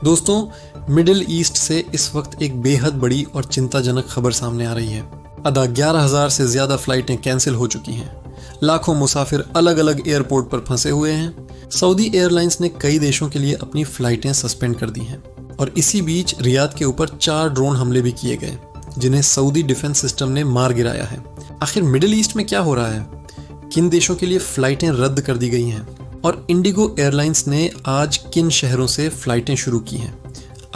दोस्तों, middle east से इस वक्त एक बेहद बड़ी और चिंताजनक खबर सामने आ रही है। अदा 11,000 से ज़्यादा फ्लाइटें कैंसिल हो चुकी हैं। लाखों मुसाफिर अलग अलग एयरपोर्ट पर फंसे हुए हैं। सऊदी एयरलाइंस ने कई देशों के लिए अपनी फ्लाइटें सस्पेंड कर दी हैं और इसी बीच रियाद के ऊपर 4 ड्रोन हमले भी किए गए, जिन्हें सऊदी डिफेंस सिस्टम ने मार गिराया है। आखिर मिडिल ईस्ट में क्या हो रहा है? किन देशों के लिए फ्लाइटें रद्द कर दी गई हैं और इंडिगो एयरलाइंस ने आज किन शहरों से फ्लाइटें शुरू की हैं?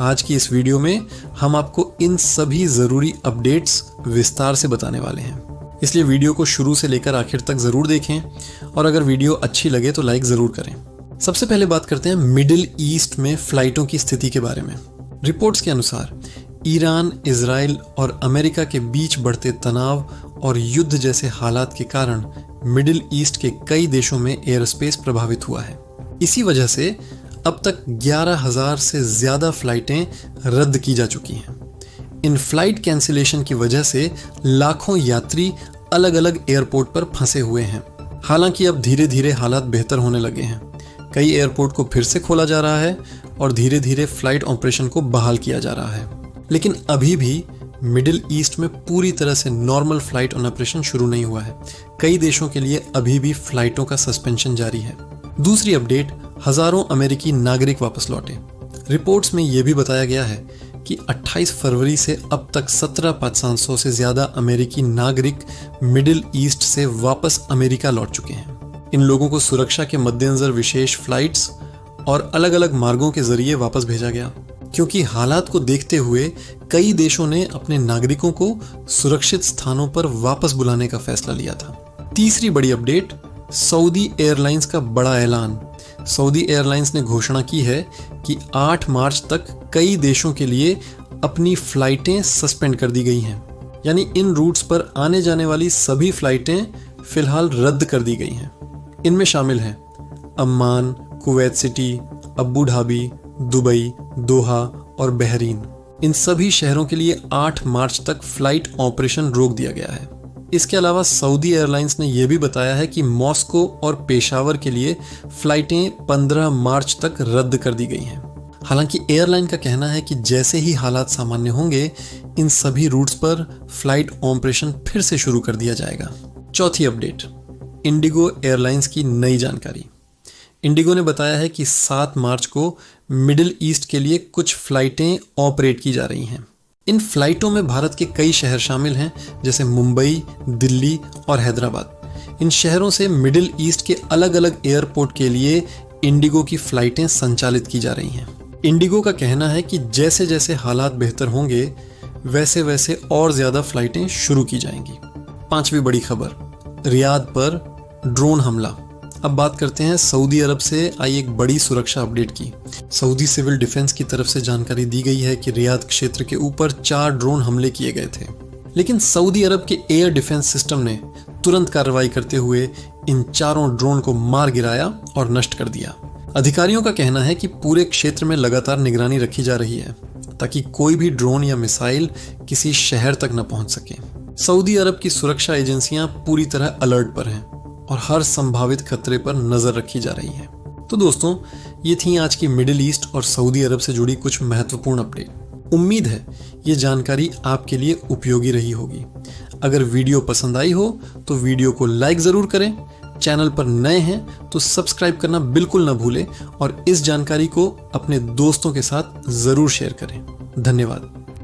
आज की इस वीडियो में हम आपको इन सभी ज़रूरी अपडेट्स विस्तार से बताने वाले हैं, इसलिए वीडियो को शुरू से लेकर आखिर तक ज़रूर देखें और अगर वीडियो अच्छी लगे तो लाइक ज़रूर करें। सबसे पहले बात करते हैं मिडिल ईस्ट में फ्लाइटों की स्थिति के बारे में। रिपोर्ट्स के अनुसार ईरान, इजराइल और अमेरिका के बीच बढ़ते तनाव और युद्ध जैसे हालात के कारण मिडिल ईस्ट के कई देशों में एयर स्पेस प्रभावित हुआ है। इसी वजह से अब तक 11,000 से ज़्यादा फ्लाइटें रद्द की जा चुकी हैं। इन फ्लाइट कैंसिलेशन की वजह से लाखों यात्री अलग अलग एयरपोर्ट पर फंसे हुए हैं। हालांकि अब धीरे धीरे हालात बेहतर होने लगे हैं। कई एयरपोर्ट को फिर से खोला जा रहा है और धीरे धीरे फ्लाइट ऑपरेशन को बहाल किया जा रहा है, लेकिन अभी भी मिडिल ईस्ट में पूरी तरह से नॉर्मल फ्लाइट ऑपरेशन शुरू नहीं हुआ है। कई देशों के लिए अभी भी फ्लाइटों का सस्पेंशन जारी है। दूसरी अपडेट, हजारों अमेरिकी नागरिक वापस लौटे। रिपोर्ट्स में यह भी बताया गया है कि 28 फरवरी से अब तक 17,500 से ज़्यादा अमेरिकी नागरिक मिडिल ईस्ट से वापस अमेरिका लौट चुके हैं। इन लोगों को सुरक्षा के मद्देनज़र विशेष फ्लाइट्स और अलग अलग मार्गों के जरिए वापस भेजा गया, क्योंकि हालात को देखते हुए कई देशों ने अपने नागरिकों को सुरक्षित स्थानों पर वापस बुलाने का फैसला लिया था। तीसरी बड़ी अपडेट, सऊदी एयरलाइंस का बड़ा ऐलान। सऊदी एयरलाइंस ने घोषणा की है कि 8 मार्च तक कई देशों के लिए अपनी फ्लाइटें सस्पेंड कर दी गई हैं, यानी इन रूट्स पर आने जाने वाली सभी फ्लाइटें फिलहाल रद्द कर दी गई हैं। इनमें शामिल हैं Amman, Kuwait City, Abu Dhabi, Dubai, Doha और बहरीन। इन सभी शहरों के लिए 8 मार्च तक फ्लाइट ऑपरेशन रोक दिया गया है। इसके अलावा सऊदी एयरलाइंस ने यह भी बताया है कि मॉस्को और पेशावर के लिए फ्लाइटें 15 मार्च तक रद्द कर दी गई हैं। हालांकि एयरलाइन का कहना है कि जैसे ही हालात सामान्य होंगे, इन सभी रूट्स पर फ्लाइट ऑपरेशन फिर से शुरू कर दिया जाएगा। चौथी अपडेट, इंडिगो एयरलाइंस की नई जानकारी। इंडिगो ने बताया है कि 7 मार्च को मिडिल ईस्ट के लिए कुछ फ्लाइटें ऑपरेट की जा रही हैं। इन फ्लाइटों में भारत के कई शहर शामिल हैं, जैसे मुंबई, दिल्ली और हैदराबाद। इन शहरों से मिडिल ईस्ट के अलग अलग एयरपोर्ट के लिए इंडिगो की फ्लाइटें संचालित की जा रही हैं। इंडिगो का कहना है कि जैसे जैसे हालात बेहतर होंगे, वैसे वैसे और ज़्यादा फ्लाइटें शुरू की जाएंगी। पांचवी बड़ी खबर, रियाद पर ड्रोन हमला। अब बात करते हैं सऊदी अरब से आई एक बड़ी सुरक्षा अपडेट की। सऊदी सिविल डिफेंस की तरफ से जानकारी दी गई है कि रियाद क्षेत्र के ऊपर 4 ड्रोन हमले किए गए थे, लेकिन सऊदी अरब के एयर डिफेंस सिस्टम ने तुरंत कार्रवाई करते हुए इन चारों ड्रोन को मार गिराया और नष्ट कर दिया। अधिकारियों का कहना है कि पूरे क्षेत्र में लगातार निगरानी रखी जा रही है ताकि कोई भी ड्रोन या मिसाइल किसी शहर तक न पहुंच सके। सऊदी अरब की सुरक्षा एजेंसियां पूरी तरह अलर्ट पर हैं और हर संभावित खतरे पर नजर रखी जा रही है। तो दोस्तों, ये थी आज की मिडिल ईस्ट और सऊदी अरब से जुड़ी कुछ महत्वपूर्ण अपडेट। उम्मीद है ये जानकारी आपके लिए उपयोगी रही होगी। अगर वीडियो पसंद आई हो तो वीडियो को लाइक ज़रूर करें। चैनल पर नए हैं तो सब्सक्राइब करना बिल्कुल न भूलें और इस जानकारी को अपने दोस्तों के साथ ज़रूर शेयर करें। धन्यवाद।